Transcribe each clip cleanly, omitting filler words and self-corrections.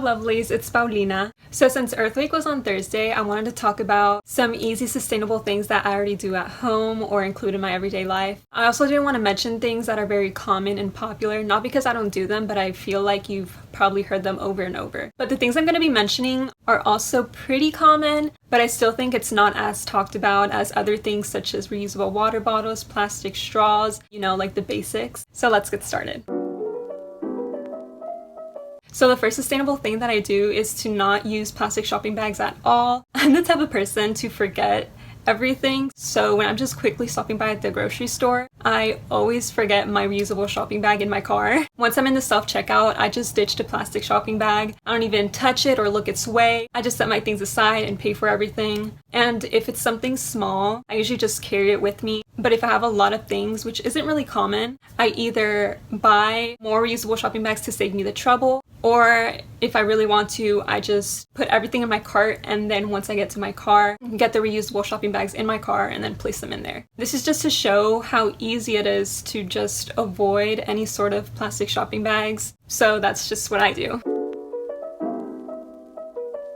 Hello lovelies, it's Paulina. So since Earth Week was on Thursday, I wanted to talk about some easy sustainable things that I already do at home or include in my everyday life. I also didn't want to mention things that are very common and popular, not because I don't do them, but I feel like you've probably heard them over and over. But the things I'm going to be mentioning are also pretty common, but I still think it's not as talked about as other things such as reusable water bottles, plastic straws, like the basics. So let's get started. So the first sustainable thing that I do is to not use plastic shopping bags at all. I'm the type of person to forget everything. So when I'm just quickly stopping by at the grocery store, I always forget my reusable shopping bag in my car. Once I'm in the self-checkout, I just ditch the plastic shopping bag. I don't even touch it or look its way. I just set my things aside and pay for everything. And if it's something small, I usually just carry it with me. But if I have a lot of things, which isn't really common, I either buy more reusable shopping bags to save me the trouble, or if I really want to, I just put everything in my cart, and then once I get to my car, get the reusable shopping bags in my car and then place them in there. This is just to show how easy it is to just avoid any sort of plastic shopping bags. So that's just what I do.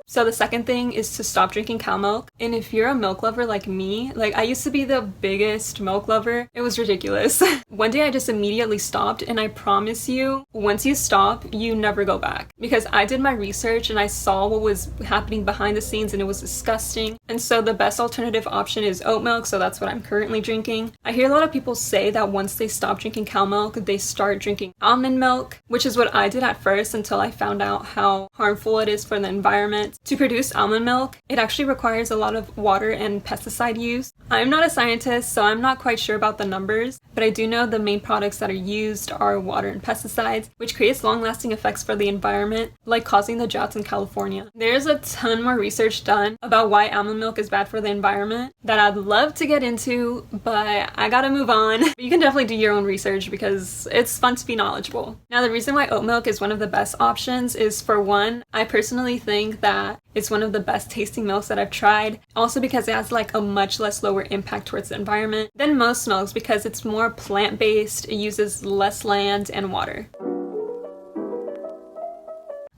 So the second thing is to stop drinking cow milk. And if you're a milk lover like me, I used to be the biggest milk lover. It was ridiculous. One day I just immediately stopped, and I promise you, once you stop, you never go back. Because I did my research and I saw what was happening behind the scenes, and it was disgusting. And so the best alternative option is oat milk, so that's what I'm currently drinking. I hear a lot of people say that once they stop drinking cow milk, they start drinking almond milk, which is what I did at first until I found out how harmful it is for the environment. To produce almond milk, it actually requires a lot of water and pesticide use. I'm not a scientist, so I'm not quite sure about the numbers, but I do know the main products that are used are water and pesticides, which creates long-lasting effects for the environment, like causing the droughts in California. There's a ton more research done about why almond milk is bad for the environment that I'd love to get into, but I gotta move on. But you can definitely do your own research because it's fun to be knowledgeable. Now, the reason why oat milk is one of the best options is, for one, I personally think that it's one of the best tasting milks that I've tried. Also because it has a much lower impact towards the environment than most milks because it's more plant-based, it uses less land and water.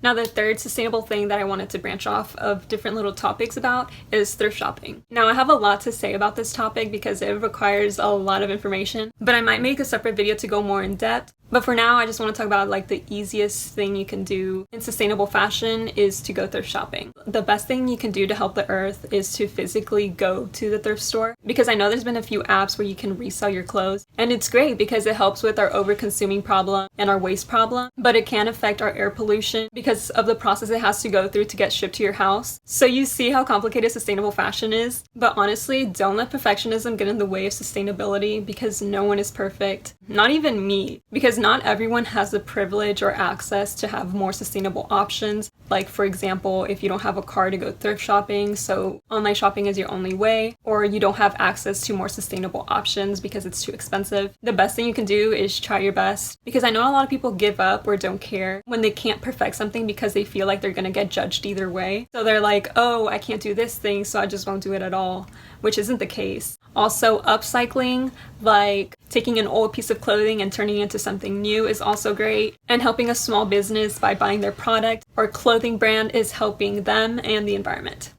Now, the third sustainable thing that I wanted to branch off of different little topics about is thrift shopping. Now, I have a lot to say about this topic because it requires a lot of information, but I might make a separate video to go more in depth. But for now, I just want to talk about the easiest thing you can do in sustainable fashion is to go thrift shopping. The best thing you can do to help the earth is to physically go to the thrift store, because I know there's been a few apps where you can resell your clothes, and it's great because it helps with our over-consuming problem and our waste problem, but it can affect our air pollution because of the process it has to go through to get shipped to your house. So you see how complicated sustainable fashion is, but honestly, don't let perfectionism get in the way of sustainability because no one is perfect, not even me, because not everyone has the privilege or access to have more sustainable options. Like, for example, if you don't have a car to go thrift shopping, so online shopping is your only way, or you don't have access to more sustainable options because it's too expensive. The best thing you can do is try your best, because I know a lot of people give up or don't care when they can't perfect something because they feel like they're gonna get judged either way. So they're like, oh, I can't do this thing, so I just won't do it at all, which isn't the case. Also, upcycling, like taking an old piece of clothing and turning it into something new, is also great. And helping a small business by buying their product or clothing brand is helping them and the environment.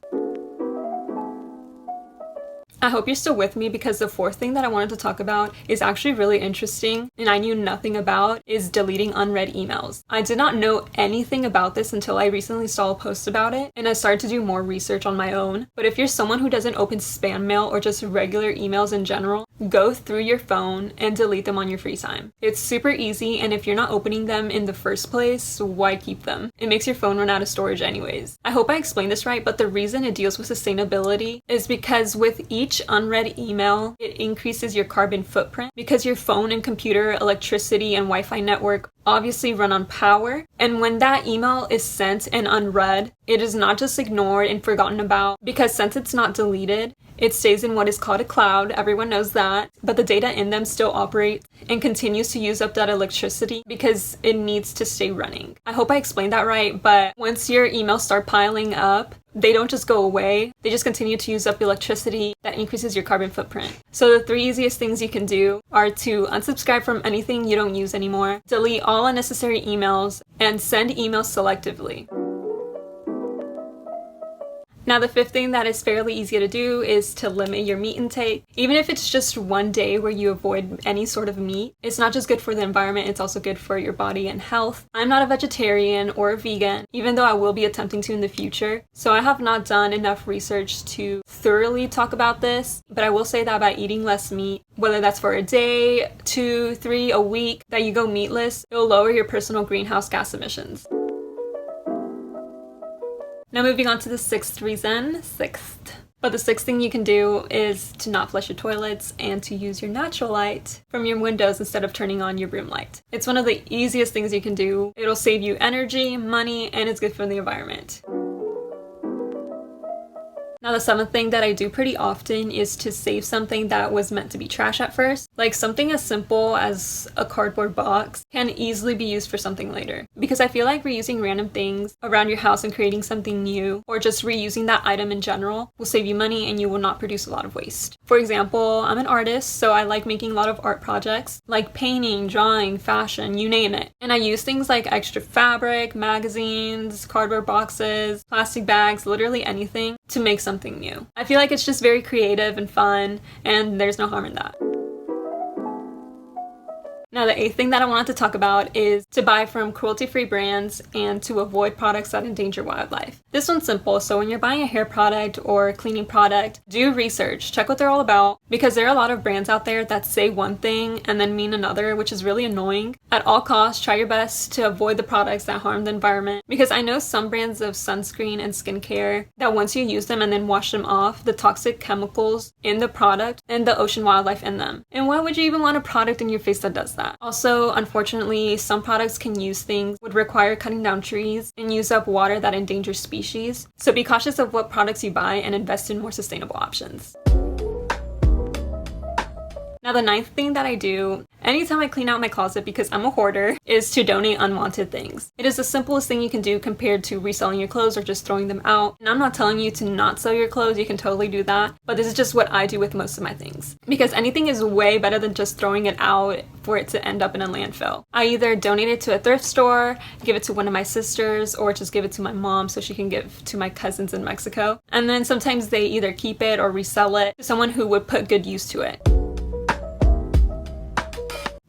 I hope you're still with me because the fourth thing that I wanted to talk about is actually really interesting and I knew nothing about is deleting unread emails. I did not know anything about this until I recently saw a post about it and I started to do more research on my own. But if you're someone who doesn't open spam mail or just regular emails in general, go through your phone and delete them on your free time. It's super easy, and if you're not opening them in the first place, why keep them? It makes your phone run out of storage anyways. I hope I explained this right, but the reason it deals with sustainability is because with each unread email, it increases your carbon footprint because your phone and computer, electricity, and Wi-Fi network obviously run on power. And when that email is sent and unread, it is not just ignored and forgotten about, because since it's not deleted, it stays in what is called a cloud, everyone knows that, but the data in them still operates and continues to use up that electricity because it needs to stay running. I hope I explained that right, but once your emails start piling up, they don't just go away, they just continue to use up electricity that increases your carbon footprint. So the 3 easiest things you can do are to unsubscribe from anything you don't use anymore, delete all unnecessary emails, and send emails selectively. Now, the fifth thing that is fairly easy to do is to limit your meat intake. Even if it's just one day where you avoid any sort of meat, it's not just good for the environment, it's also good for your body and health. I'm not a vegetarian or a vegan, even though I will be attempting to in the future, so I have not done enough research to thoroughly talk about this, but I will say that by eating less meat, whether that's for a day, 2, 3, a week, that you go meatless, it'll lower your personal greenhouse gas emissions. Now moving on to the sixth reason. But the sixth thing you can do is to not flush your toilets and to use your natural light from your windows instead of turning on your room light. It's one of the easiest things you can do. It'll save you energy, money, and it's good for the environment. Now, the seventh thing that I do pretty often is to save something that was meant to be trash at first. Like something as simple as a cardboard box can easily be used for something later. Because I feel like reusing random things around your house and creating something new, or just reusing that item in general, will save you money and you will not produce a lot of waste. For example, I'm an artist, so I like making a lot of art projects, like painting, drawing, fashion, you name it. And I use things like extra fabric, magazines, cardboard boxes, plastic bags, literally anything to make something new. I feel like it's just very creative and fun, and there's no harm in that. Now, the eighth thing that I wanted to talk about is to buy from Cruelty Free Brands and to avoid products that endanger wildlife. This one's simple, so when you're buying a hair product or a cleaning product, do research, check what they're all about, because there are a lot of brands out there that say one thing and then mean another, which is really annoying. At all costs, try your best to avoid the products that harm the environment, because I know some brands of sunscreen and skincare that once you use them and then wash them off, the toxic chemicals in the product and the ocean wildlife in them. And why would you even want a product in your face that does that? Also, unfortunately, some products can use things would require cutting down trees and use up water that endangers species. So be cautious of what products you buy and invest in more sustainable options. Now, the ninth thing that I do anytime I clean out my closet, because I'm a hoarder, is to donate unwanted things. It is the simplest thing you can do compared to reselling your clothes or just throwing them out. And I'm not telling you to not sell your clothes, you can totally do that, but this is just what I do with most of my things. Because anything is way better than just throwing it out for it to end up in a landfill. I either donate it to a thrift store, give it to one of my sisters, or just give it to my mom so she can give to my cousins in Mexico. And then sometimes they either keep it or resell it to someone who would put good use to it.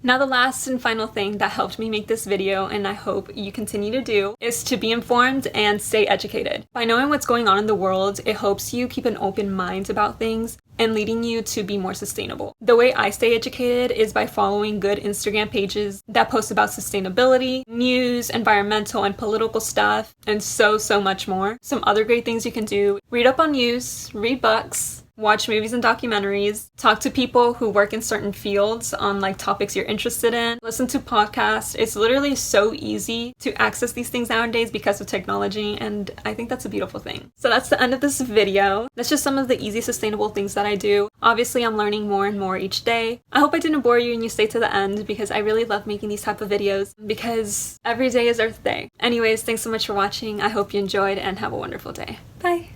Now, the last and final thing that helped me make this video, and I hope you continue to do, is to be informed and stay educated. By knowing what's going on in the world, it helps you keep an open mind about things and leading you to be more sustainable. The way I stay educated is by following good Instagram pages that post about sustainability, news, environmental and political stuff, and so much more. Some other great things you can do: read up on news, read books, watch movies and documentaries, talk to people who work in certain fields on like topics you're interested in, listen to podcasts. It's literally so easy to access these things nowadays because of technology, and I think that's a beautiful thing. So that's the end of this video. That's just some of the easy sustainable things that I do. Obviously, I'm learning more and more each day. I hope I didn't bore you and you stayed to the end, because I really love making these type of videos, because every day is Earth Day. Anyways, thanks so much for watching. I hope you enjoyed and have a wonderful day. Bye!